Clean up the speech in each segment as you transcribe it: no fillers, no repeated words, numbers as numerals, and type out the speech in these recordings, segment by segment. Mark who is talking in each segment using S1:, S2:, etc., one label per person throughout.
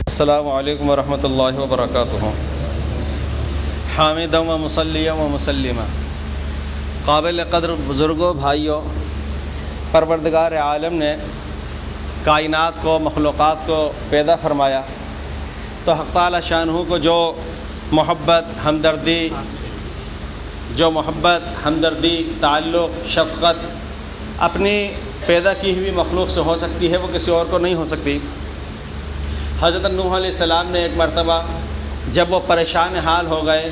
S1: السلام علیکم ورحمۃ اللہ وبرکاتہ۔ حامدا و مصلیا و مسلما، قابل قدر بزرگوں، بھائیوں، پروردگار عالم نے کائنات کو، مخلوقات کو پیدا فرمایا تو حق تعالی شانہ کو جو محبت، ہمدردی، تعلق، شفقت اپنی پیدا کی ہوئی مخلوق سے ہو سکتی ہے، وہ کسی اور کو نہیں ہو سکتی۔ حضرت نوح علیہ السلام نے ایک مرتبہ جب وہ پریشان حال ہو گئے،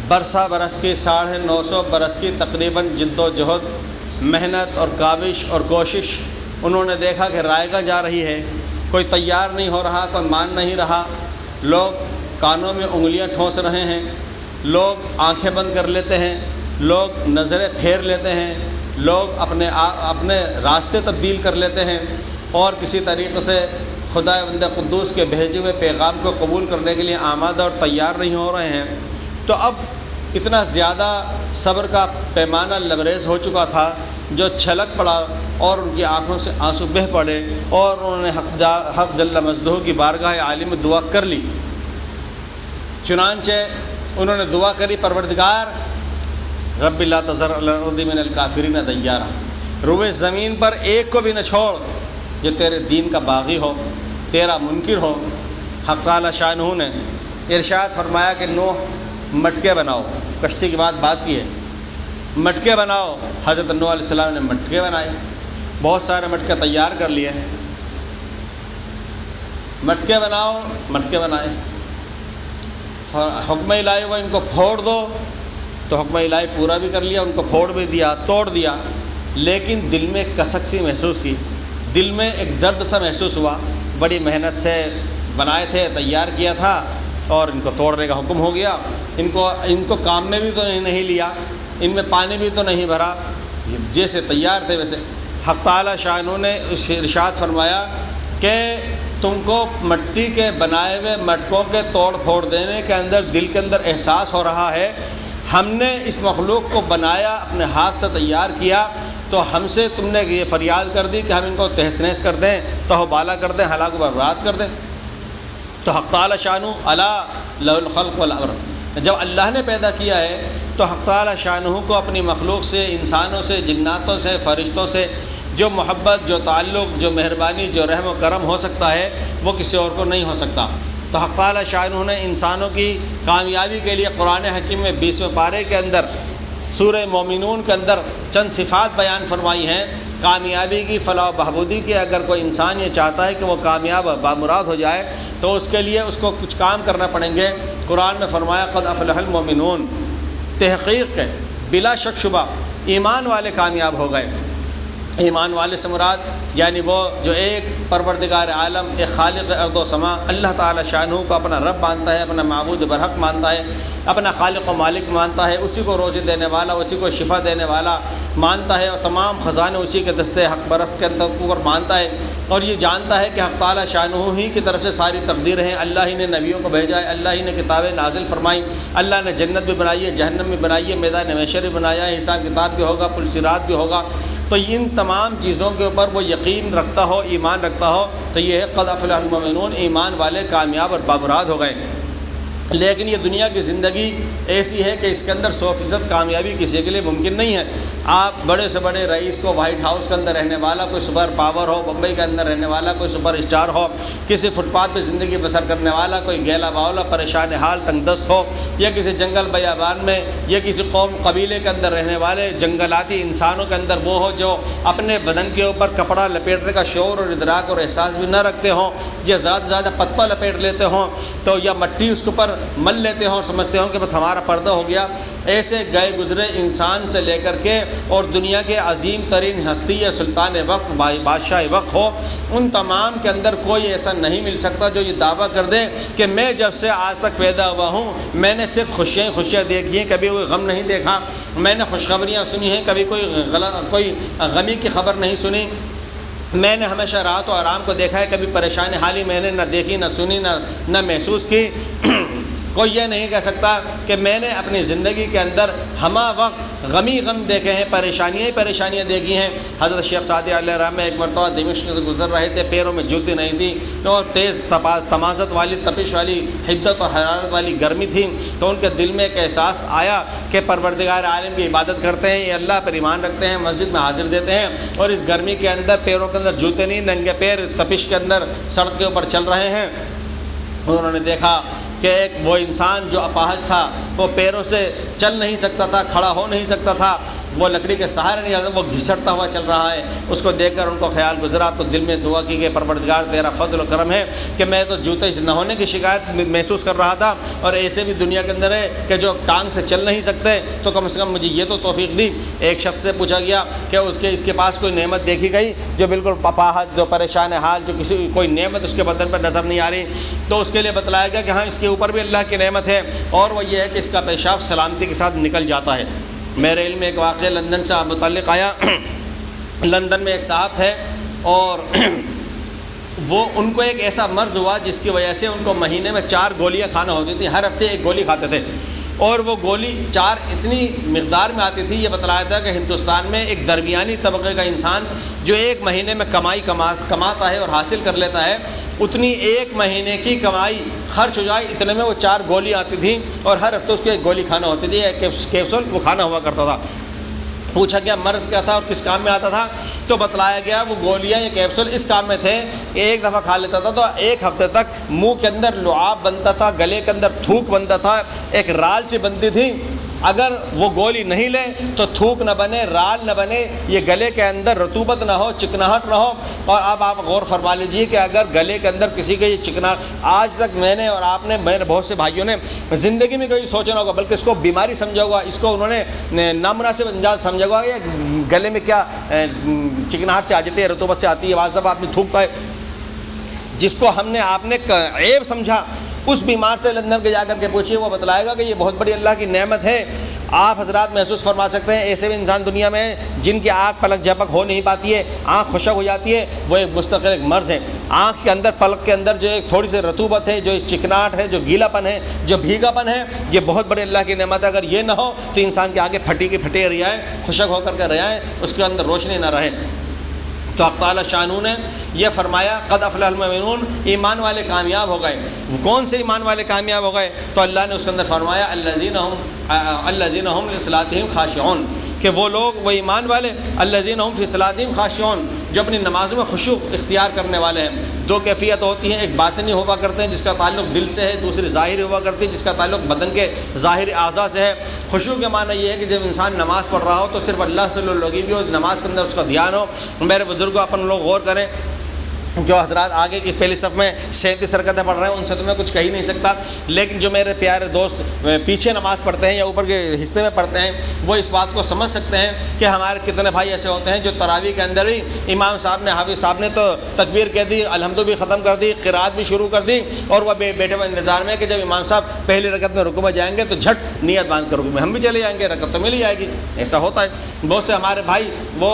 S1: برسہ برس کی 950 برس کی تقریباً جد و جہد، محنت اور کاوش اور کوشش، انہوں نے دیکھا کہ رائگاں جا رہی ہے، کوئی تیار نہیں ہو رہا، کوئی مان نہیں رہا، لوگ کانوں میں انگلیاں ٹھونس رہے ہیں، لوگ آنکھیں بند کر لیتے ہیں، لوگ نظریں پھیر لیتے ہیں، لوگ اپنے راستے تبدیل کر لیتے ہیں اور کسی طریقے سے خدا بند قدوس کے بھیجے ہوئے پیغام کو قبول کرنے کے لیے آمادہ اور تیار نہیں ہو رہے ہیں۔ تو اب اتنا زیادہ صبر کا پیمانہ لبریز ہو چکا تھا جو چھلک پڑا اور ان کی آنکھوں سے آنسو بہہ پڑے اور انہوں نے حق جل مجدہ کی بارگاہ عالی میں دعا کر لی۔ چنانچہ انہوں نے دعا کری، پروردگار رب لا تذر علی الارض من الکافرین دیارا، روئے زمین پر ایک کو بھی نہ چھوڑ جو تیرے دین کا باغی ہو، تیرا منکر ہو۔ حق تعالی شانہ نے ارشاد فرمایا کہ نوح مٹکے بناؤ، کشتی کی بات کی ہے، مٹکے بناؤ۔ حضرت نوح علیہ السلام نے مٹکے بنائے، بہت سارے مٹکے تیار کر لیے، مٹکے بنائے، حکم الہی وہ ان کو پھوڑ دو، تو حکم الہی پورا بھی کر لیا، ان کو پھوڑ بھی دیا، توڑ دیا، لیکن دل میں کسک سی محسوس کی، دل میں ایک درد سا محسوس ہوا۔ بڑی محنت سے بنائے تھے، تیار کیا تھا اور ان کو توڑنے کا حکم ہو گیا۔ ان کو کام میں بھی تو نہیں لیا، ان میں پانی بھی تو نہیں بھرا، جیسے تیار تھے ویسے۔ حق تعالی شانہ نے ارشاد فرمایا کہ تم کو مٹی کے بنائے ہوئے مٹکوں کے توڑ پھوڑ دینے کے اندر دل کے اندر احساس ہو رہا ہے، ہم نے اس مخلوق کو بنایا، اپنے ہاتھ سے تیار کیا، تو ہم سے تم نے یہ فریاد کر دی کہ ہم ان کو تہس نہس کر دیں، تہو بالا کر دیں، ہلاک و برباد کر دیں۔ تو حق تعالی شانہ الا لہ الخلق والامر، جب اللہ نے پیدا کیا ہے تو حق تعالی شانہ کو اپنی مخلوق سے، انسانوں سے، جناتوں سے، فرشتوں سے جو محبت، جو تعلق، جو مہربانی، جو رحم و کرم ہو سکتا ہے وہ کسی اور کو نہیں ہو سکتا۔ تو حق تعالی شانہ نے انسانوں کی کامیابی کے لیے قرآن حکیم میں 20ویں پارے کے اندر سورہ مومنون کے اندر چند صفات بیان فرمائی ہیں کامیابی کی، فلاح و بہبودی کی۔ اگر کوئی انسان یہ چاہتا ہے کہ وہ کامیاب بامراد ہو جائے تو اس کے لیے اس کو کچھ کام کرنا پڑیں گے۔ قرآن میں فرمایا قد افلح المؤمنون، تحقیق ہے، بلا شک شبہ ایمان والے کامیاب ہو گئے۔ ایمان والے سے مراد یعنی وہ جو ایک پروردگار عالم، ایک خالق ارض و سما اللہ تعالی شانہ کو اپنا رب مانتا ہے، اپنا معبود برحق مانتا ہے، اپنا خالق و مالک مانتا ہے، اسی کو روزی دینے والا، اسی کو شفا دینے والا مانتا ہے، اور تمام خزانے اسی کے دستے حق پرست کے اندر اوپر مانتا ہے، اور یہ جانتا ہے کہ حق تعالی شانہ ہی کی طرف سے ساری تقدیر ہیں، اللہ ہی نے نبیوں کو بھیجا ہے، اللہ ہی نے کتابیں نازل فرمائی، اللہ نے جنت بھی بنائی ہے، جہنم بھی بنائی ہے، میدان محشر بھی بنایا ہے، حساب کتاب بھی ہوگا، پل صراط بھی ہوگا۔ تو ان تمام چیزوں کے اوپر وہ یقین رکھتا ہو، ایمان رکھتا ہو، تو یہ ہے قد افلح المؤمنون، ایمان والے کامیاب اور بامراد ہو گئے۔ لیکن یہ دنیا کی زندگی ایسی ہے کہ اس کے اندر 100% کامیابی کسی کے لیے ممکن نہیں ہے۔ آپ بڑے سے بڑے رئیس کو، وائٹ ہاؤس کے اندر رہنے والا، کوئی سپر پاور ہو، بمبئی کے اندر رہنے والا کوئی سپر اسٹار ہو، کسی فٹ پاتھ پہ زندگی بسر کرنے والا کوئی گیلا باولا پریشان حال تنگ دست ہو، یا کسی جنگل بیابان میں یا کسی قوم قبیلے کے اندر رہنے والے جنگلاتی انسانوں کے اندر وہ ہو جو اپنے بدن کے اوپر کپڑا لپیٹنے کا شعور اور ادراک اور احساس بھی نہ رکھتے ہوں، یا زیادہ سے زیادہ پتہ لپیٹ لیتے ہوں، تو یا مٹی اس کے اوپر مل لیتے ہوں اور سمجھتے ہوں کہ بس ہمارا پردہ ہو گیا۔ ایسے گئے گزرے انسان سے لے کر کے اور دنیا کے عظیم ترین ہستی یا سلطان وقت، بادشاہ وقت ہو، ان تمام کے اندر کوئی ایسا نہیں مل سکتا جو یہ دعویٰ کر دے کہ میں جب سے آج تک پیدا ہوا ہوں میں نے صرف خوشیاں دیکھی ہیں، کبھی کوئی غم نہیں دیکھا، میں نے خوشخبریاں سنی ہیں، کبھی کوئی غمی کی خبر نہیں سنی، میں نے ہمیشہ راحت و آرام کو دیکھا ہے، کبھی پریشانی حالی میں نے نہ دیکھی، نہ سنی، نہ محسوس کی۔ کوئی یہ نہیں کہہ سکتا کہ میں نے اپنی زندگی کے اندر ہمہ وقت غمی غم دیکھے ہیں، پریشانیاں ہی پریشانیاں دیکھی ہیں۔ حضرت شیخ سعدی علیہ الرحمہ ایک مرتبہ دمشق سے گزر رہے تھے، پیروں میں جوتی نہیں تھی اور تیز تمازت والی، تپش والی، حدت اور حرارت والی گرمی تھی، تو ان کے دل میں ایک احساس آیا کہ پروردگار عالم کی عبادت کرتے ہیں، یہ اللہ پر ایمان رکھتے ہیں، مسجد میں حاضر دیتے ہیں، اور اس گرمی کے اندر پیروں کے اندر جوتے نہیں، ننگے پیر تپش کے اندر سڑک کے اوپر چل رہے ہیں۔ انہوں نے دیکھا کہ ایک وہ انسان جو اپاہج تھا، وہ پیروں سے چل نہیں سکتا تھا، کھڑا ہو نہیں سکتا تھا، وہ لکڑی کے سہارے نہیں آتا، وہ گھسٹتا ہوا چل رہا ہے۔ اس کو دیکھ کر ان کو خیال گزرا تو دل میں دعا کی کہ پروردگار تیرا فضل و کرم ہے کہ میں تو جوتے نہ ہونے کی شکایت محسوس کر رہا تھا، اور ایسے بھی دنیا کے اندر ہے کہ جو ٹانگ سے چل نہیں سکتے، تو کم سے کم مجھے یہ تو توفیق دی۔ ایک شخص سے پوچھا گیا کہ اس کے پاس کوئی نعمت دیکھی گئی جو بالکل اپاہج، جو پریشان حال، جو کسی کوئی نعمت اس کے بدن پر نظر نہیں آ رہی، تو اس کے لیے بتلایا گیا کہ ہاں اس کے اوپر بھی اللہ کی نعمت ہے، اور وہ یہ ہے کہ اس کا پیشاب سلامتی کے ساتھ نکل جاتا ہے۔ میرے علم میں ایک واقعہ لندن سے متعلق آیا۔ لندن میں ایک صاحب تھے اور وہ ان کو ایک ایسا مرض ہوا جس کی وجہ سے ان کو مہینے میں 4 گولیاں کھانا ہوتی تھیں، ہر ہفتے ایک گولی کھاتے تھے، اور وہ گولی 4 اتنی مقدار میں آتی تھی۔ یہ بتلایا تھا کہ ہندوستان میں ایک درمیانی طبقے کا انسان جو ایک مہینے میں کمائی کماتا ہے اور حاصل کر لیتا ہے، اتنی ایک مہینے کی کمائی خرچ ہو جائے، اتنے میں وہ 4 گولی آتی تھیں، اور ہر ہفتے اس کو ایک گولی کھانا ہوتی تھی، ایک کیپسول وہ کھانا ہوا کرتا تھا۔ پوچھا گیا مرض کیا تھا اور کس کام میں آتا تھا، تو بتلایا گیا وہ گولیاں یا کیپسول اس کام میں تھے، ایک دفعہ کھا لیتا تھا تو ایک ہفتے تک منہ کے اندر لعاب بنتا تھا، گلے کے اندر تھوک بنتا تھا، ایک رال سی بنتی تھی۔ اگر وہ گولی نہیں لے تو تھوک نہ بنے، رال نہ بنے، یہ گلے کے اندر رطوبت نہ ہو، چکناہٹ نہ ہو۔ اور اب آپ غور فرما لیجیے کہ اگر گلے کے اندر کسی کے یہ چکناہٹ، آج تک میں نے اور آپ نے، میرے بہت سے بھائیوں نے زندگی میں کبھی سوچا نہ ہوگا، بلکہ اس کو بیماری سمجھا ہوگا، اس کو انہوں نے نامناسب انداز سمجھا ہوگا، یا گلے میں کیا چکناہٹ سے آ جاتی ہے، رطوبت سے آتی ہے، بعض دفعہ آدمی تھوکتا ہے، جس کو آپ نے عیب سمجھا، اس بیمار سے لندن کے جا کر کے پوچھیے، وہ بتلائے گا کہ یہ بہت بڑی اللہ کی نعمت ہے۔ آپ حضرات محسوس فرما سکتے ہیں ایسے بھی انسان دنیا میں ہیں جن کی آنکھ پلک جھپک ہو نہیں پاتی ہے، آنکھ خشک ہو جاتی ہے، وہ ایک مستقل ایک مرض ہے۔ آنکھ کے اندر، پلک کے اندر جو ایک تھوڑی سی رطوبت ہے، جو چکناہٹ ہے، جو گیلا پن ہے، جو بھیگا پن ہے، یہ بہت بڑی اللہ کی نعمت ہے۔ اگر یہ نہ ہو تو انسان کے آگے پھٹی کی پھٹے رہ جائیں، خشک ہو کر کے رہ جائیں، اس کے اندر روشنی نہ رہے۔ تو حق تعالیٰ شانو نے یہ فرمایا قد افلح المؤمنون، ایمان والے کامیاب ہو گئے۔ کون سے ایمان والے کامیاب ہو گئے؟ تو اللہ نے اس کے اندر فرمایا الذین هم لصلاتهم خاشعون، کہ وہ لوگ، وہ ایمان والے، الذین هم فی صلاتهم خاشعون، جو اپنی نمازوں میں خشوع اختیار کرنے والے ہیں۔ 2 کیفیت ہوتی ہیں، ایک باطنی ہوا کرتے ہیں جس کا تعلق دل سے ہے، دوسری ظاہری ہوا کرتی ہے جس کا تعلق بدن کے ظاہری اعضاء سے ہے۔ خشوع کے معنی یہ ہے کہ جب انسان نماز پڑھ رہا ہو تو صرف اللہ سے لگی ہوئی ہو، نماز کے اندر اس کا دھیان ہو۔ میرے بزرگوں، اپن لوگ غور کریں، جو حضرات آگے کی پہلی صف میں 37 رکعتیں پڑھ رہے ہیں ان سے تو میں کچھ کہہ ہی نہیں سکتا، لیکن جو میرے پیارے دوست پیچھے نماز پڑھتے ہیں یا اوپر کے حصے میں پڑھتے ہیں، وہ اس بات کو سمجھ سکتے ہیں کہ ہمارے کتنے بھائی ایسے ہوتے ہیں جو تراویح کے اندر ہی امام صاحب نے، حافظ صاحب نے تو تکبیر کہہ دی، الحمد بھی ختم کر دی، قرات بھی شروع کر دی، اور وہ بیٹھے ہوئے انتظار میں کہ جب امام صاحب پہلی رکعت میں رکوع میں جائیں گے تو جھٹ نیت باندھ کر رکوع میں ہم بھی چلے جائیں گے، رکعت تو مل ہی جائے گی۔ ایسا ہوتا ہے بہت سے ہمارے بھائی، وہ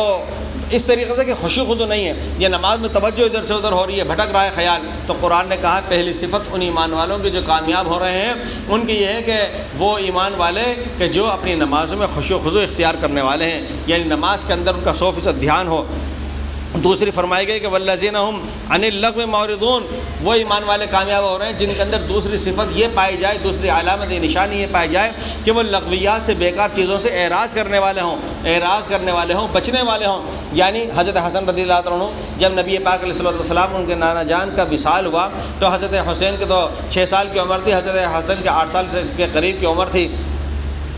S1: اس طریقے سے کہ خشوع خضوع نہیں ہے، یہ نماز میں توجہ ادھر سے ادھر ہو رہی ہے، بھٹک رہا ہے خیال۔ تو قرآن نے کہا پہلی صفت ان ایمان والوں کی جو کامیاب ہو رہے ہیں ان کی یہ ہے کہ وہ ایمان والے کہ جو اپنی نمازوں میں خشوع خضوع اختیار کرنے والے ہیں، یعنی نماز کے اندر ان کا 100% دھیان ہو۔ دوسری فرمائی گئی کہ والذین هم عن اللغو معرضون، وہ ایمان والے کامیاب ہو رہے ہیں جن کے اندر دوسری صفت یہ پائی جائے، دوسری علامت نشانی یہ پائی جائے کہ وہ لغویات سے، بیکار چیزوں سے اعراض کرنے والے ہوں، بچنے والے ہوں۔ یعنی حضرت حسن رضی اللہ عنہ جب نبی پاک علیہ السلام ان کے نانا جان کا وصال ہوا تو حضرت حسین کے تو 6 سال کی عمر تھی، حضرت حسن کے 8 سال کے قریب کی عمر تھی۔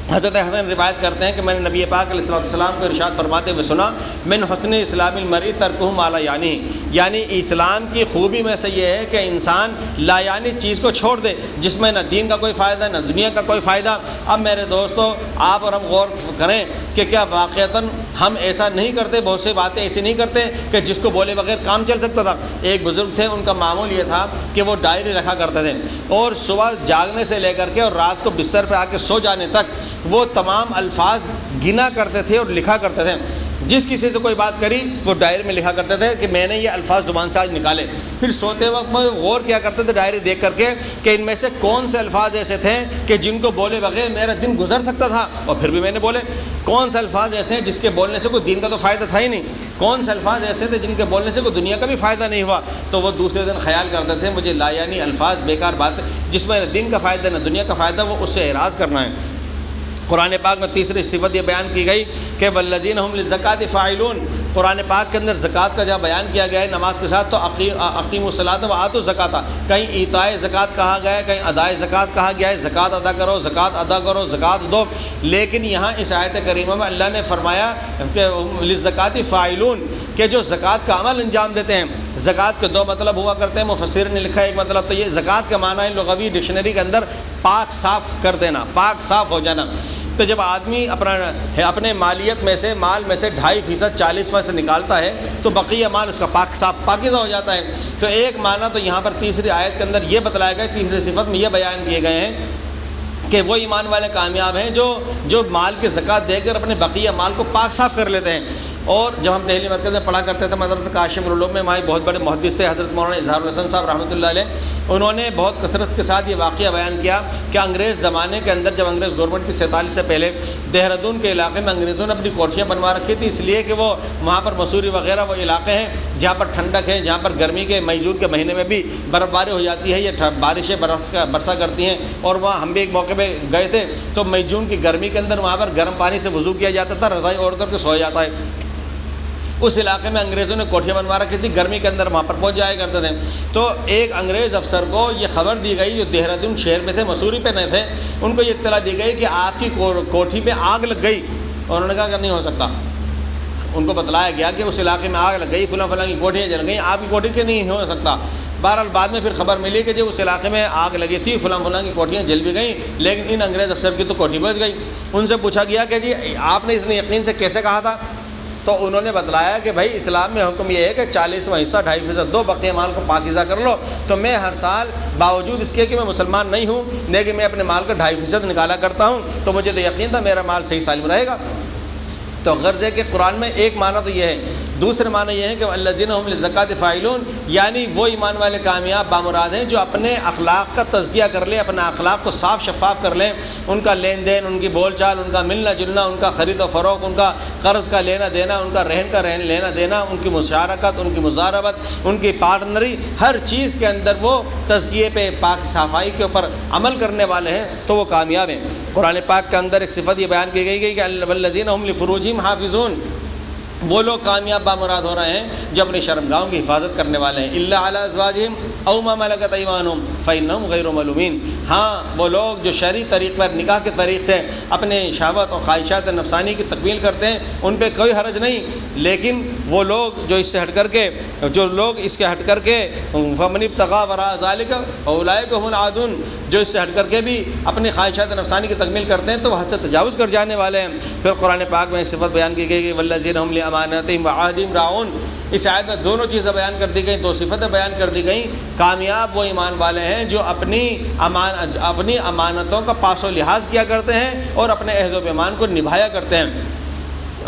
S1: حضرت حسن روایت کرتے ہیں کہ میں نے نبی پاک علیہ السلام کو ارشاد فرماتے ہوئے سنا، من حسن اسلام المرء ترکہ ما لا یعنی اسلام کی خوبی میں سے یہ ہے کہ انسان لا یعنی چیز کو چھوڑ دے جس میں نہ دین کا کوئی فائدہ نہ دنیا کا کوئی فائدہ۔ اب میرے دوستو، آپ اور ہم غور کریں کہ کیا واقعتاً ہم ایسا نہیں کرتے، بہت سی باتیں ایسی نہیں کرتے کہ جس کو بولے بغیر کام چل سکتا تھا۔ ایک بزرگ تھے، ان کا معمول یہ تھا کہ وہ ڈائری رکھا کرتے تھے اور صبح جاگنے سے لے کر کے اور رات کو بستر پہ آ کے سو جانے تک وہ تمام الفاظ گنا کرتے تھے اور لکھا کرتے تھے۔ جس کسی سے کوئی بات کری وہ ڈائری میں لکھا کرتے تھے کہ میں نے یہ الفاظ زبان سے آج نکالے. پھر سوتے وقت میں غور کیا کرتے تھے ڈائری دیکھ کر کے کہ ان میں سے کون سے الفاظ ایسے تھے کہ جن کو بولے بغیر میرا دن گزر سکتا تھا اور پھر بھی میں نے بولے. کون سے الفاظ ایسے ہیں جس کے بولنے سے کوئی دین کا تو فائدہ تھا ہی نہیں. کون سے الفاظ ایسے تھے جن کے بولنے سے کوئی دنیا کا بھی فائدہ نہیں ہوا. تو وہ دوسرے دن خیال کرتے تھے مجھے لایانی الفاظ بیکار بات جس میں نہ دین کا فائدہ نہ دنیا کا فائدہ وہ اس سے اعراض کرنا ہے. قرآن پاک میں تیسری صفت یہ بیان کی گئی کہ والذین هم للزکاۃ فاعلون. قرآن پاک کے اندر زکوٰۃ کا جب بیان کیا گیا ہے نماز کے ساتھ تو اقیموا الصلاۃ وآتوا الزکاۃ. کہیں ایتائے زکوٰۃ کہا گیا ہے, کہیں ادائے زکوٰۃ کہا گیا ہے. زکوٰۃ ادا کرو, زکوٰۃ ادا کرو, زکوٰۃ دو. لیکن یہاں اس آیت کریمہ میں اللہ نے فرمایا کہ للزکاۃ فاعلون کہ جو زکوٰۃ کا عمل انجام دیتے ہیں. زکوٰۃ کے دو مطلب ہوا کرتے ہیں. مفسرین نے لکھا ہے ایک مطلب تو یہ زکوٰۃ کا معنی ہے لغوی ڈکشنری کے اندر پاک صاف کر دینا, پاک صاف ہو جانا. تو جب آدمی اپنے مالیت میں سے مال میں سے 2.5% 40% نکالتا ہے تو بقیہ مال اس کا پاک صاف پاکیزہ ہو جاتا ہے. تو ایک معنی تو یہاں پر تیسری آیت کے اندر یہ بتلایا گیا, تیسری صفت میں یہ بیان کیے گئے ہیں کہ وہ ایمان والے کامیاب ہیں جو مال کی زکوٰۃ دے کر اپنے بقیہ مال کو پاک صاف کر لیتے ہیں. اور جب ہم دہلی مرکز میں پڑھا کرتے تھے مدرسہ کاشف العلوم میں, ہمارے بہت بڑے محدث تھے حضرت مولانا اظہار الحسن صاحب رحمۃ اللہ علیہ. انہوں نے بہت کثرت کے ساتھ یہ واقعہ بیان کیا کہ انگریز زمانے کے اندر جب انگریز گورنمنٹ کی 47 سے پہلے دہرادون کے علاقے میں انگریزوں نے اپنی کوٹھیاں بنوا رکھی تھی, اس لیے کہ وہ وہاں پر مسوری وغیرہ وہ علاقے ہیں جہاں پر ٹھنڈک ہے, جہاں پر گرمی کے مئی جون کے مہینے میں بھی برف باری ہو جاتی ہے, یہ بارشیں برسا کرتی ہیں. اور وہاں ہم بھی ایک موقع پہ گئے تھے تو مئی جون کی گرمی کے اندر وہاں پر گرم پانی سے وضو کیا جاتا تھا, رضائی اوڑھ کر کے سویا جاتا ہے. اس علاقے میں انگریزوں نے کوٹھیاں بنوا رکھی تھی, گرمی کے اندر وہاں پر پہنچ جایا کرتے تھے. تو ایک انگریز افسر کو یہ خبر دی گئی جو دہرادون شہر میں تھے, مسوری پہ نہیں تھے, ان کو یہ اطلاع دی گئی کہ آپ کی کوٹھی پہ آگ لگ گئی. اور انہوں نے کہا کہ نہیں ہو سکتا. ان کو بتلایا گیا کہ اس علاقے میں آگ لگ گئی, فلاں فلاں کی کوٹھیاں جل گئیں, آپ کی کوٹھی کے نہیں ہو سکتا. بہرحال بعد میں پھر خبر ملی کہ جو اس علاقے میں آگ لگی تھی فلاں فلاں کی کوٹھیاں جل بھی گئیں, لیکن ان انگریز افسر کی تو کوٹھی بچ گئی. ان سے پوچھا گیا کہ جی آپ نے اتنے یقین سے کیسے کہا تھا؟ تو انہوں نے بتلایا کہ بھائی اسلام میں حکم یہ ہے کہ 40واں حصہ 2.5% دو, بقیہ مال کو پاکیزہ کر لو. تو میں ہر سال باوجود اس کے کہ میں مسلمان نہیں ہوں لیکن میں اپنے مال کا 2.5% نکالا کرتا ہوں, تو مجھے تو یقین تھا میرا مال صحیح سالم رہے گا. تو غرض ہے کہ قرآن میں ایک معنی تو یہ ہے. دوسرے معنی یہ ہے کہ الذین هم للزکاۃ فاعلون, یعنی وہ ایمان والے کامیاب بامراد ہیں جو اپنے اخلاق کا تزکیہ کر لیں, اپنے اخلاق کو صاف شفاف کر لیں. ان کا لین دین, ان کی بول چال, ان کا ملنا جلنا, ان کا خرید و فروخت, ان کا قرض کا لینا دینا, ان کا رہن لینا دینا, ان کی مشارکت, ان کی مضاربت, ان کی پارٹنری, ہر چیز کے اندر وہ تزکیے پہ پاک صفائی کے اوپر عمل کرنے والے ہیں تو وہ کامیاب ہیں. قرآن پاک کے اندر ایک صفت یہ بیان کی گئی کہ والذین هم لفروجہم حافظون, وہ لوگ کامیاب بامراد ہو رہے ہیں جو اپنی شرمگاہوں کی حفاظت کرنے والے ہیں. الا علی ازواجہم او ما ملکت ایمانہم فانہم غیر ملومین. ہاں وہ لوگ جو شرعی طریق پر نکاح کے طریق سے اپنے شہوت اور خواہشات نفسانی کی تکمیل کرتے ہیں ان پہ کوئی حرج نہیں, لیکن وہ لوگ جو اس سے ہٹ کر کے ہٹ کر کے فمن ابتغى وراء ذلک فاولئک هم العادون, جو اس سے ہٹ کر کے بھی اپنی خواہشات نفسانی کی تکمیل کرتے ہیں تو وہ حد سے تجاوز کر جانے والے ہیں. پھر قرآن پاک میں ایک صفت بیان کی گئی کہ والذین هم لاماناتہم وعہدہم راعون. اس آیت میں دونوں چیزیں بیان کر دی گئیں, دو صفتیں بیان کر دی گئیں. کامیاب وہ ایمان والے ہیں جو اپنی امانتوں کا پاس و لحاظ کیا کرتے ہیں اور اپنے عہد و پیمان کو نبھایا کرتے ہیں.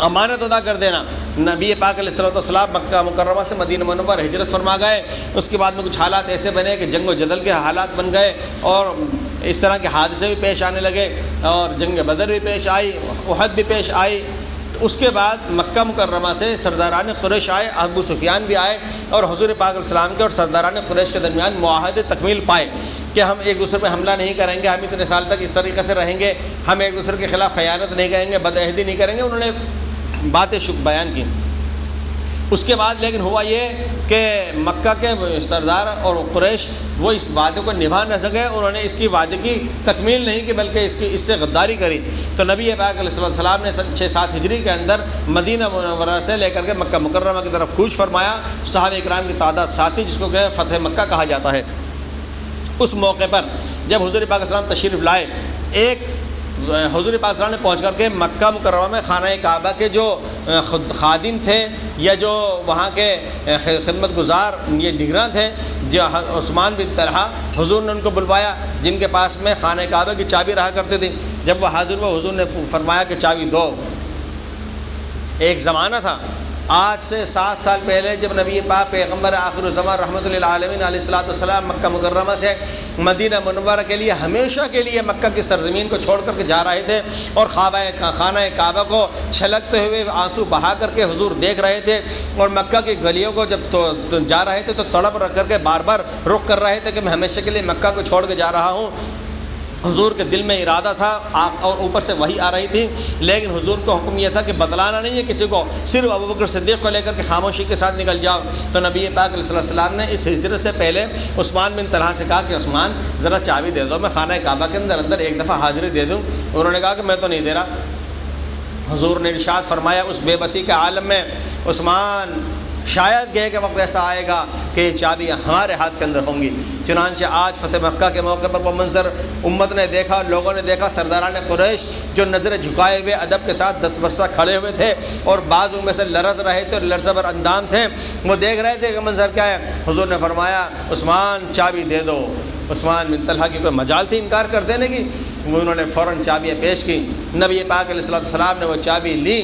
S1: امانت ادا کر دینا. نبی پاک علیہ السلام مکہ مکرمہ سے مدینہ منورہ ہجرت فرما گئے, اس کے بعد میں کچھ حالات ایسے بنے کہ جنگ و جدل کے حالات بن گئے اور اس طرح کے حادثے بھی پیش آنے لگے اور جنگ بدر بھی پیش آئی, احد بھی پیش آئی. اس کے بعد مکہ مکرمہ سے سرداران قریش آئے, ابو سفیان بھی آئے اور حضور پاک علیہ السلام کے اور سرداران قریش کے درمیان معاہدے تکمیل پائے کہ ہم ایک دوسرے پہ حملہ نہیں کریں گے, ہم اتنے سال تک اس طریقے سے رہیں گے, ہم ایک دوسرے کے خلاف خیانت نہیں کریں گے, بدعہدی نہیں کریں گے. انہوں نے باتیں بیان کی. اس کے بعد لیکن ہوا یہ کہ مکہ کے سردار اور قریش وہ اس وعدے کو نبھا نہ سکے, انہوں نے اس کی وعدے کی تکمیل نہیں کی بلکہ اس سے غداری کری. تو نبی پاک علیہ السلام نے 6-7 ہجری کے اندر مدینہ منورہ سے لے کر کے مکہ مکرمہ کی طرف کوچ فرمایا. صحابہ اکرام کی تعداد 7 جس کو کہ فتح مکہ کہا جاتا ہے. اس موقع پر جب حضور پاک علیہ السلام تشریف لائے, ایک حضور پاک صلی اللہ علیہ وسلم نے پہنچ کر کے مکہ مکرمہ میں خانہ کعبہ کے جو خادم تھے یا جو وہاں کے خدمت گزار یہ نگراں تھے, جو عثمان بن طلحہ, حضور نے ان کو بلوایا جن کے پاس میں خانہ کعبہ کی چابی رہا کرتی تھی. جب وہ حاضر ہوا حضور نے فرمایا کہ چابی دو. ایک زمانہ تھا آج سے 7 سال پہلے جب نبی پاک پیغمبر آخر الزمان رحمۃ للعالمین علیہ الصلوۃ والسلام مکہ مکرمہ سے مدینہ منورہ کے لیے ہمیشہ کے لیے مکہ کی سرزمین کو چھوڑ کر کے جا رہے تھے اور خانہ کعبہ کو چھلکتے ہوئے آنسو بہا کر کے حضور دیکھ رہے تھے، اور مکہ کی گلیوں کو جب تو جا رہے تھے تو تڑپ رکھ کر کے بار بار رخ کر رہے تھے کہ میں ہمیشہ کے لیے مکہ کو چھوڑ کے جا رہا ہوں۔ حضور کے دل میں ارادہ تھا اور اوپر سے وحی آ رہی تھی، لیکن حضور کو حکم یہ تھا کہ بتلانا نہیں ہے کسی کو، صرف ابوبکر صدیق کو لے کر کے خاموشی کے ساتھ نکل جاؤ۔ تو نبی پاک علیہ السلام نے اس ہجرت سے پہلے عثمان بن طلحہ سے کہا کہ عثمان ذرا چابی دے دو، میں خانہ کعبہ کے اندر ایک دفعہ حاضری دے دوں۔ انہوں نے کہا کہ میں تو نہیں دے رہا۔ حضور نے ارشاد فرمایا اس بے بسی کے عالم میں، عثمان شاید گئے کہ وقت ایسا آئے گا کہ یہ چابیاں ہمارے ہاتھ کے اندر ہوں گی۔ چنانچہ آج فتح مکہ کے موقع پر وہ منظر امت نے دیکھا، لوگوں نے دیکھا، سرداران قریش جو نظر جھکائے ہوئے ادب کے ساتھ دست بستہ کھڑے ہوئے تھے اور بعض ان میں سے لرز رہے تھے اور لرزہ بر اندام تھے، وہ دیکھ رہے تھے کہ منظر کیا ہے۔ حضور نے فرمایا عثمان چابی دے دو۔ عثمان بن طلحہ کی کوئی مجال تھی انکار کر دینے کی، انہوں نے فوراً چابیاں پیش کی۔ نبی پاک علیہ السلام نے وہ چابی لی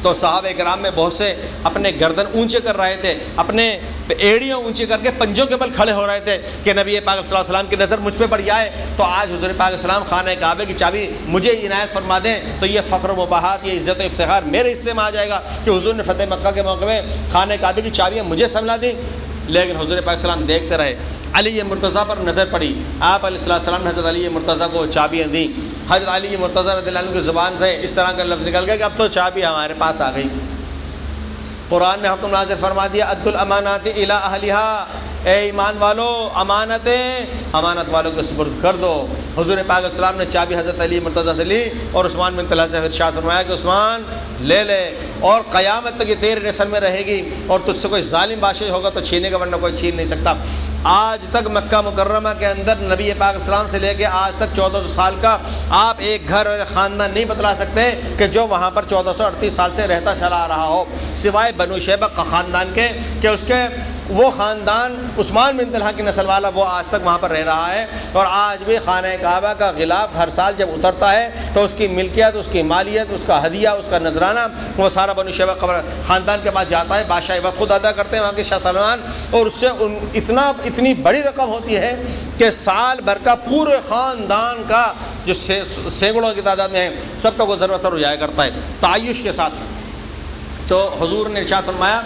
S1: تو صحابہ کرام میں بہت سے اپنے گردن اونچے کر رہے تھے، اپنے ایڑیاں اونچی کر کے پنجوں کے بل کھڑے ہو رہے تھے کہ نبی پاک صلی اللہ علیہ وسلم کی نظر مجھ پہ پڑ جائے تو آج حضور پاک علیہ السلام خانہ کعبے کی چابی مجھے عنایت فرما دیں تو یہ فخر و مباحات، یہ عزت و افتخار میرے حصے میں آ جائے گا کہ حضور نے فتح مکہ کے موقع میں خانہ کعبے کی چابیاں مجھے سنبھلا دیں۔ لیکن حضور پاک علیہ السلام دیکھتے رہے۔ علی مرتضیٰ پر نظر پڑی، آپ علیہ السلام نے حضرت علی مرتضیٰ کو چابیاں دیں۔ حضرت علی مرتضیٰ رضی اللہ عنہ کی زبان سے اس طرح کا لفظ نکل گیا کہ اب تو چابی ہمارے پاس آ گئی۔ قرآن نے حکم نازل فرما دیا ادوا الامانات الی اہلھا، اے ایمان والو امانتیں امانت والوں کو سپرد کر دو۔ حضور پاک علیہ السلام نے چابی حضرت علی مرتضیٰ سے لی اور عثمان بن طلحہ سے ارشاد فرمایا کہ عثمان لے لے، اور قیامت تک یہ تیرے نسل میں رہے گی اور تجھ سے کوئی ظالم بادشاہ ہوگا تو چھینے گا، ورنہ کوئی چھین نہیں سکتا۔ آج تک مکہ مکرمہ کے اندر نبی پاک علیہ السلام سے لے کے آج تک 1400 سال کا آپ ایک گھر اور خاندان نہیں بتلا سکتے کہ جو وہاں پر 1438 سال سے رہتا چلا آ رہا ہو، سوائے بنو شیبہ کا خاندان کے کہ اس کے وہ خاندان عثمان بن طلحہ کی نسل والا وہ آج تک وہاں پر رہ رہا ہے۔ اور آج بھی خانہ کعبہ کا غلاف ہر سال جب اترتا ہے تو اس کی ملکیت، اس کی مالیت، اس کا ہدیہ، اس کا نذرانہ وہ سارا بنو شیبہ خاندان کے پاس جاتا ہے۔ بادشاہ وقت خود ادا کرتے ہیں وہاں کے شاہ سلمان، اور اس سے اتنی بڑی رقم ہوتی ہے کہ سال بھر کا پورے خاندان کا جو سینکڑوں کی تعداد میں ہے سب کا گزر بسر ہو جایا کرتا ہے تعیش کے ساتھ۔ تو حضور نے ارشاد فرمایا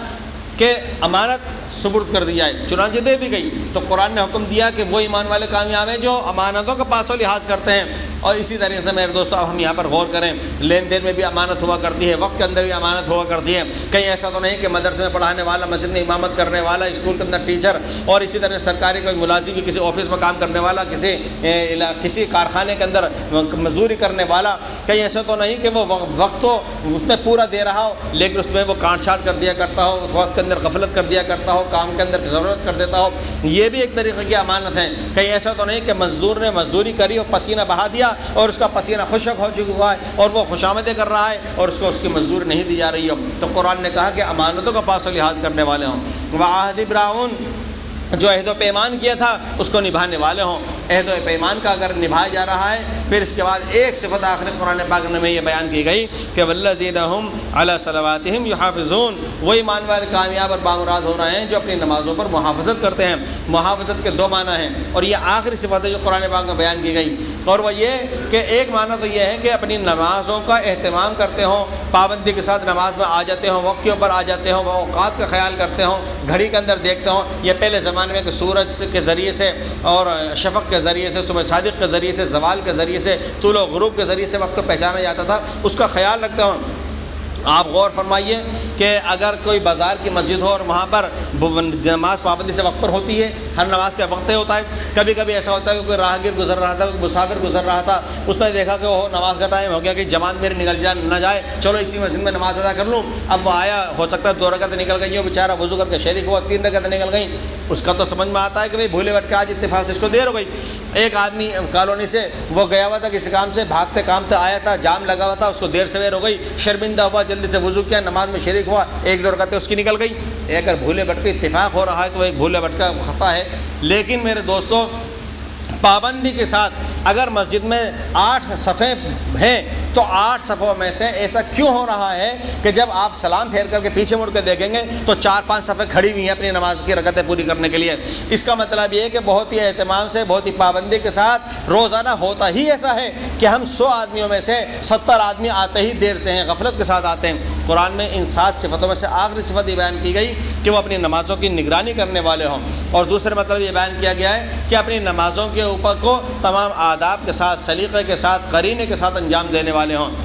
S1: کہ امانت سپرد کر دی جائے، چنانچہ دے دی گئی۔ تو قرآن نے حکم دیا کہ وہ ایمان والے کامیاب ہیں جو امانتوں کا پاس و لحاظ کرتے ہیں۔ اور اسی طریقے سے میرے دوستو اب ہم یہاں پر غور کریں، لین دین میں بھی امانت ہوا کرتی ہے، وقت کے اندر بھی امانت ہوا کرتی ہے۔ کہیں ایسا تو نہیں کہ مدرسے میں پڑھانے والا، مسجد میں امامت کرنے والا، اسکول کے اندر ٹیچر، اور اسی طرح سرکاری کوئی ملازم، کسی آفس میں کام کرنے والا، کسی کارخانے کے اندر مزدوری کرنے والا، کہیں ایسا تو نہیں کہ وہ وقت تو اس نے پورا دے رہا ہو لیکن اس میں وہ کاٹ چھاٹ کر دیا کرتا ہو، اس وقت کے اندر غفلت کر دیا کرتا ہو، کام کے اندر ضرورت کر دیتا ہو۔ یہ بھی ایک طریقے کی امانت ہے۔ کہیں ایسا تو نہیں کہ مزدور نے مزدوری کری اور پسینہ بہا دیا اور اس کا پسینہ خشک ہو چکا ہے اور وہ خوشامدیں کر رہا ہے اور اس کو اس کی مزدوری نہیں دی جا رہی ہو۔ تو قرآن نے کہا کہ امانتوں کا پاس و لحاظ کرنے والے ہوں۔ وعہد براؤن، جو عہد و پیمان کیا تھا اس کو نبھانے والے ہوں۔ عہد و پیمان کا اگر نبھایا جا رہا ہے، پھر اس کے بعد ایک صفت آخر قرآن پاک میں یہ بیان کی گئی کہ والذین هم علی صلواتہم یحافظون، وہ ایمان والے کامیاب اور بامراد ہو رہے ہیں جو اپنی نمازوں پر محافظت کرتے ہیں۔ محافظت کے دو معنی ہیں اور یہ آخری صفت ہے جو قرآن پاک میں بیان کی گئی، اور وہ یہ کہ ایک معنی تو یہ ہے کہ اپنی نمازوں کا اہتمام کرتے ہوں، پابندی کے ساتھ نماز میں آ جاتے ہوں، وقت کے اوپر آ جاتے ہوں، وہ اوقات کا خیال کرتے ہوں، گھڑی کے اندر دیکھتے ہوں۔ یہ پہلے زمانے میں کہ سورج کے ذریعے سے اور شفق کے ذریعے سے، صبح صادق کے ذریعے سے، زوال کے ذریعے سے، طلوع و غروب کے ذریعے سے وقت کو پہچانا جاتا تھا، اس کا خیال رکھتے ہوں۔ آپ غور فرمائیے کہ اگر کوئی بازار کی مسجد ہو اور وہاں پر نماز پابندی سے وقت پر ہوتی ہے، ہر نماز کا وقت ہوتا ہے، کبھی کبھی ایسا ہوتا ہے کہ کوئی راہگیر گزر رہا تھا، کوئی مسافر گزر رہا تھا، اس نے دیکھا کہ وہ نماز کا ٹائم ہو گیا کہ جماعت میری نہ جائے، چلو اسی مسجد میں نماز ادا کر لوں۔ اب وہ آیا، ہو سکتا ہے 2 رکعتیں نکل گئی ہو، بیچارہ وضو کر کے شریک ہوا، 3 رکعتیں نکل گئیں، اس کا تو سمجھ میں آتا ہے کہ بھائی بھولے بٹ کے آج اتفاق سے اس کو دیر ہو گئی۔ ایک آدمی کالونی سے وہ گیا ہوا تھا کسی کام سے، بھاگتے کام سے آیا تھا، جام لگا ہوا تھا، اس کو دیر سویر ہو گئی، شرمندہ ہوا، جلدی سے وضو کیا، نماز میں شریک ہوا، 1-2 رکعتیں اس کی نکل گئی۔ اگر بھولے بٹ کے اتفاق ہو رہا ہے تو وہ ایک بھولے بٹ کا خطا ہے۔ لیکن میرے دوستو پابندی کے ساتھ اگر مسجد میں 8 صفیں ہیں تو 8 صفوں میں سے ایسا کیوں ہو رہا ہے کہ جب آپ سلام پھیر کر کے پیچھے مڑ کے دیکھیں گے تو 4-5 صفیں کھڑی ہوئی ہیں اپنی نماز کی رکعتیں پوری کرنے کے لیے؟ اس کا مطلب یہ ہے کہ بہت ہی اہتمام سے، بہت ہی پابندی کے ساتھ روزانہ ہوتا ہی ایسا ہے کہ ہم 100 آدمیوں میں سے 70 آدمی آتے ہی دیر سے ہیں، غفلت کے ساتھ آتے ہیں۔ قرآن میں ان 7 صفتوں میں سے آخری صفت یہ بیان کی گئی کہ وہ اپنی نمازوں کی نگرانی کرنے والے ہوں، اور دوسرے مطلب یہ بیان کیا گیا ہے کہ اپنی نمازوں کے اوپر کو تمام آداب کے ساتھ، سلیقے کے ساتھ، قرینے کے ساتھ انجام دینے والے ہوں۔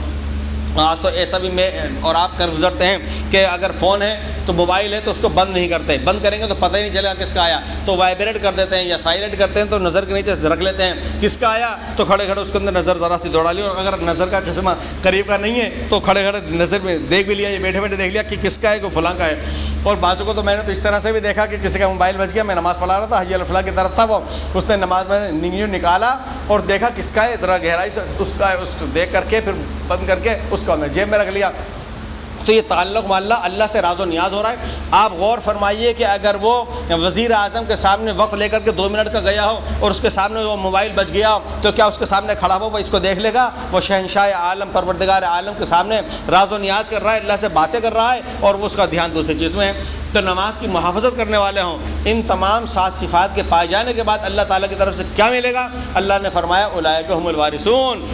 S1: آج تو ایسا بھی میں اور آپ کر گزرتے ہیں کہ اگر فون ہے تو موبائل ہے تو اس کو بند نہیں کرتے، بند کریں گے تو پتہ ہی نہیں چلے گا کس کا آیا، تو وائبریٹ کر دیتے ہیں یا سائلنٹ کرتے ہیں، تو نظر کے نیچے رکھ لیتے ہیں کس کا آیا، تو کھڑے کھڑے اس کے اندر نظر ذرا سی دوڑا لی، اور اگر نظر کا چشمہ قریب کا نہیں ہے تو کھڑے کھڑے نظر میں دیکھ بھی لیا، یہ بیٹھے بیٹھے دیکھ لیا کہ کس کا ہے، کہ فلاں کا ہے۔ اور بعضوں کو تو میں نے تو اس طرح سے بھی دیکھا کہ کسی کا موبائل بچ گیا، میں نماز پڑھا رہا تھا، حی الفلاح کی طرف تھا وہ، اس نے نماز میں نیو نکالا اور دیکھا کس کا ہے، ذرا گہرائی سے اس کا ہے، اس کو دیکھ کر کے پھر بند کر کے اس کو میں جیب میں رکھ لیا۔ تو یہ تعلق معلّہ اللہ سے راز و نیاز ہو رہا ہے۔ آپ غور فرمائیے کہ اگر وہ وزیر اعظم کے سامنے وقت لے کر کے 2 منٹ کا گیا ہو اور اس کے سامنے وہ موبائل بچ گیا ہو، تو کیا اس کے سامنے کھڑا ہو وہ اس کو دیکھ لے گا؟ وہ شہنشاہ عالم، پروردگار عالم کے سامنے راز و نیاز کر رہا ہے، اللہ سے باتیں کر رہا ہے، اور وہ اس کا دھیان دوسری چیز میں ہے۔ تو نماز کی محافظت کرنے والے ہوں، ان تمام 7 صفات کے پائے جانے کے بعد اللہ تعالیٰ کی طرف سے کیا ملے گا؟ اللہ نے فرمایا اولئک هم الوارثون،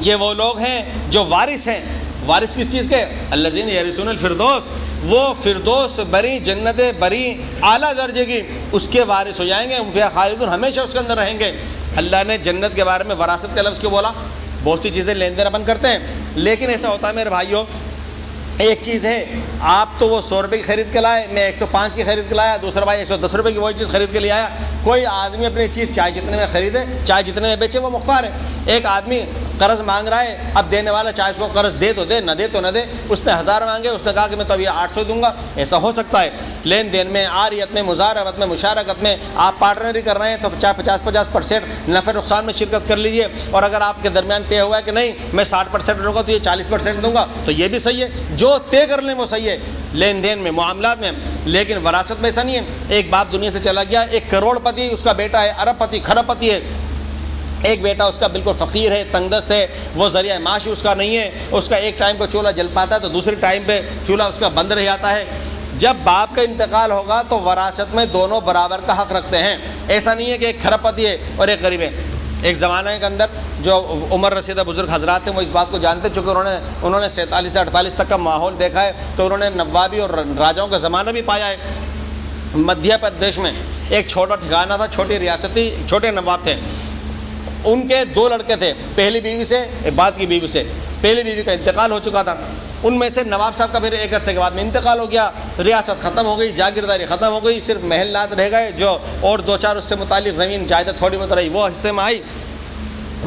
S1: یہ وہ لوگ ہیں جو وارث ہیں۔ وارث کس چیز کے؟ الذین یرثون الفردوس، وہ فردوس بری، جنت بری، اعلیٰ درجے کی، اس کے وارث ہو جائیں گے، فیہا خالدون، ہمیشہ اس کے اندر رہیں گے۔ اللہ نے جنت کے بارے میں وراثت کا لفظ کیوں بولا؟ بہت سی چیزیں لین دین اپن کرتے ہیں، لیکن ایسا ہوتا ہے میرے بھائیوں، ایک چیز ہے آپ تو وہ 100 روپے کی خرید کے لائے، میں 105 کی خرید کے لایا، دوسرا بھائی 110 روپے کی وہی چیز خرید کے لے آیا۔ کوئی آدمی اپنی چیز چاہے جتنے میں خریدے، چاہے جتنے میں بیچے، وہ مختار ہے۔ ایک آدمی قرض مانگ رہا ہے، اب دینے والا چاہے اس کو قرض دے تو دے، نہ دے تو نہ دے۔ اس نے 1000 مانگے، اس نے کہا کہ میں تو ابھی 800 دوں گا۔ ایسا ہو سکتا ہے لین دین میں، عاریت میں، مزاربت میں، مشارکت میں آپ پارٹنری کر رہے ہیں تو 50% نفع نقصان میں شرکت کر لیجئے، اور اگر آپ کے درمیان طے ہوا ہے کہ نہیں میں 60% دوں گا تو یہ 40% دوں گا، تو یہ بھی صحیح ہے، جو طے کر لیں وہ صحیح ہے لین دین میں، معاملات میں۔ لیکن وراثت میں ایسا نہیں ہے۔ ایک باپ دنیا سے چلا گیا، 1 کروڑ پتی اس کا بیٹا ہے، ارب پتی، کھرب پتی ہے۔ ایک بیٹا اس کا بالکل فقیر ہے، تنگ دست ہے، وہ ذریعہ معاش اس کا نہیں ہے، اس کا ایک ٹائم کو چولہا جل پاتا ہے تو دوسرے ٹائم پہ چولہا اس کا بند رہ جاتا ہے۔ جب باپ کا انتقال ہوگا تو وراثت میں دونوں برابر کا حق رکھتے ہیں۔ ایسا نہیں ہے کہ ایک کھرب پتی ہے اور ایک غریب ہے۔ ایک زمانے کے اندر جو عمر رسیدہ بزرگ حضرات ہیں وہ اس بات کو جانتے ہیں، چونکہ انہوں نے 47 سے 48 تک کا ماحول دیکھا ہے، تو انہوں نے نوابی اور راجاؤں کا زمانہ بھی پایا ہے۔ مدھیہ پردیش میں ایک چھوٹا ٹھکانہ تھا، چھوٹی ریاستی، چھوٹے نواب تھے، ان کے 2 لڑکے تھے، پہلی بیوی سے، بعد کی بیوی سے۔ پہلی بیوی کا انتقال ہو چکا تھا، ان میں سے نواب صاحب کا پھر ایک عرصے کے بعد میں انتقال ہو گیا، ریاست ختم ہو گئی، جاگیرداری ختم ہو گئی، صرف محلات رہ گئے جو، اور 2-4 اس سے متعلق زمین جائیداد تھوڑی بہت رہی، وہ حصے میں آئی۔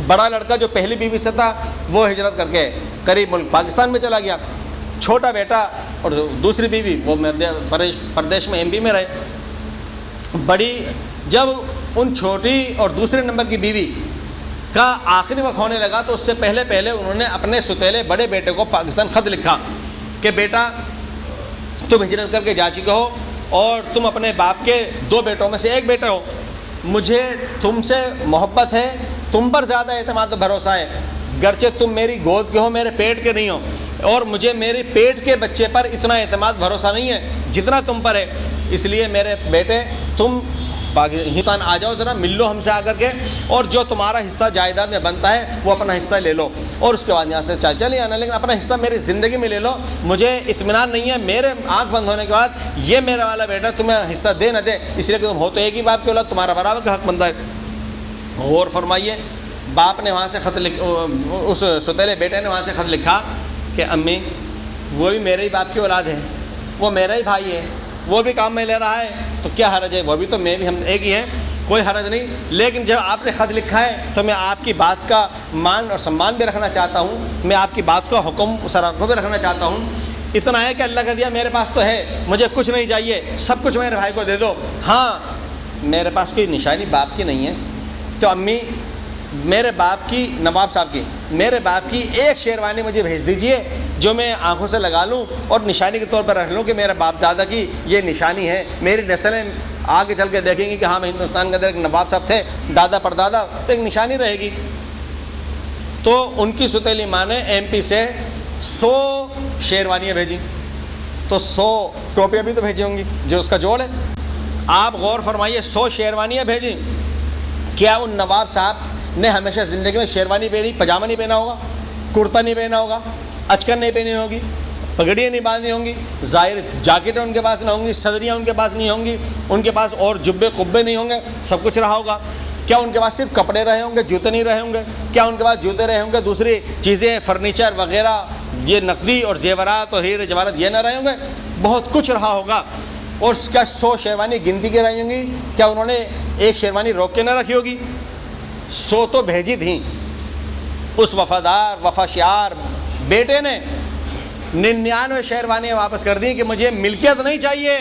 S1: بڑا لڑکا جو پہلی بیوی سے تھا وہ ہجرت کر کے قریب ملک پاکستان میں چلا گیا، چھوٹا بیٹا اور دوسری بیوی وہ مدھیہ پردیش میں MP میں رہے۔ بڑی جب ان چھوٹی اور دوسرے نمبر کی بیوی کا آخری وقت ہونے لگا تو اس سے پہلے انہوں نے اپنے ستیلے بڑے بیٹے کو پاکستان خط لکھا کہ بیٹا تم ہجرت کر کے جا چکے ہو اور تم اپنے باپ کے 2 بیٹوں میں سے ایک بیٹے ہو، مجھے تم سے محبت ہے، تم پر زیادہ اعتماد و بھروسہ ہے، گرچہ تم میری گود کے ہو، میرے پیٹ کے نہیں ہو، اور مجھے میرے پیٹ کے بچے پر اتنا اعتماد بھروسہ نہیں ہے جتنا تم پر ہے، اس لیے میرے بیٹے تم ہندوستان آ جاؤ، ذرا مل لو ہم سے آ کر کے، اور جو تمہارا حصہ جائیداد میں بنتا ہے وہ اپنا حصہ لے لو، اور اس کے بعد یہاں سے چلے آنا، لیکن اپنا حصہ میری زندگی میں لے لو، مجھے اطمینان نہیں ہے میرے آنکھ بند ہونے کے بعد یہ میرا والا بیٹا تمہیں حصہ دے نہ دے، اس لیے کہ تم ہو تو ایک ہی باپ کی اولاد، تمہارا برابر کا حق بنتا ہے۔ غور فرمائیے، باپ نے وہاں سے خط اس ستیلے بیٹے نے وہاں سے خط لکھا کہ امی وہ بھی میرے ہی باپ کی اولاد ہے، وہ میرا ہی بھائی ہے، وہ بھی کام میں لے رہا ہے، تو کیا حرج ہے، وہ بھی تو میں بھی ہم ایک ہی ہیں، کوئی حرج نہیں، لیکن جب آپ نے خط لکھا ہے تو میں آپ کی بات کا مان اور سمان بھی رکھنا چاہتا ہوں، میں آپ کی بات کا حکم سرانخوں بھی رکھنا چاہتا ہوں، اتنا ہے کہ اللہ کا دیا میرے پاس تو ہے، مجھے کچھ نہیں چاہیے، سب کچھ میرے بھائی کو دے دو، ہاں میرے پاس کوئی نشانی باپ کی نہیں ہے، تو امی میرے باپ کی، نواب صاحب کی، میرے باپ کی ایک شیروانی مجھے بھیج دیجئے جو میں آنکھوں سے لگا لوں اور نشانی کے طور پر رکھ لوں کہ میرے باپ دادا کی یہ نشانی ہے، میری نسلیں آگے چل کے دیکھیں گی کہ ہاں میں ہندوستان کے اندر ایک نواب صاحب تھے، دادا پر دادا، تو ایک نشانی رہے گی۔ تو ان کی ستیلی ماں نے ایم پی سے 100 شیروانیاں بھیجی، تو 100 ٹوپیاں بھی تو بھیجی ہوں گی جو اس کا جوڑ ہے۔ آپ غور فرمائیے، 100 شیروانیاں بھیجی، کیا ان نواب صاحب نے ہمیشہ زندگی میں شیروانی پہنی، پاجامہ نہیں پہنا ہوگا، کرتا نہیں پہنا ہوگا، اچکن نہیں پہنی ہوگی، پگڑیاں نہیں باندھی ہوں گی، ظاہر جاکٹیں ان کے پاس نہ ہوں گی، صدریاں ان کے پاس نہیں ہوں گی، ان کے پاس اور جبے قبے نہیں ہوں گے، سب کچھ رہا ہوگا؟ کیا ان کے پاس صرف کپڑے رہے ہوں گے، جوتے نہیں رہے ہوں گے؟ کیا ان کے پاس جوتے رہے ہوں گے، دوسری چیزیں فرنیچر وغیرہ یہ نقدی اور زیورات اور ہیرے جواہرات یہ نہ رہے ہوں گے؟ بہت کچھ رہا ہوگا۔ اور اس کا 100 شیروانی گنتی کی رہی ہوں گی، کیا انہوں نے ایک شیروانی روک کے نہ رکھی ہوگی؟ 100 تو بھیجی تھیں۔ اس وفادار وفاشیار بیٹے نے 99 شیروانیاں واپس کر دی کہ مجھے ملکیت نہیں چاہیے،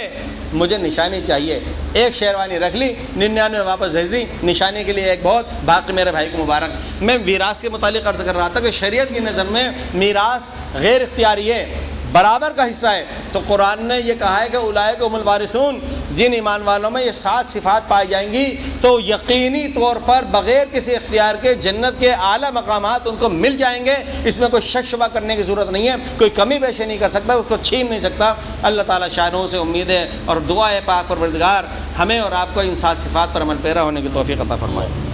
S1: مجھے نشانی چاہیے۔ ایک شیروانی رکھ لی، 99 واپس دے دی، نشانی کے لیے ایک بہت، باقی میرے بھائی کو مبارک۔ میں میراث کے متعلق عرض کر رہا تھا کہ شریعت کی نظر میں میراث غیر اختیاری ہے، برابر کا حصہ ہے۔ تو قرآن نے یہ کہا ہے کہ اولئک هم الوارثون، جن ایمان والوں میں یہ 7 صفات پائی جائیں گی تو یقینی طور پر بغیر کسی اختیار کے جنت کے اعلیٰ مقامات ان کو مل جائیں گے۔ اس میں کوئی شک شبہ کرنے کی ضرورت نہیں ہے، کوئی کمی بیشی نہیں کر سکتا، اس کو چھین نہیں سکتا۔ اللہ تعالیٰ شانوں سے امید ہے اور دعا ہے پاک پروردگار ہمیں اور آپ کو ان 7 صفات پر عمل پیرا ہونے کی توفیق عطا فرمائے۔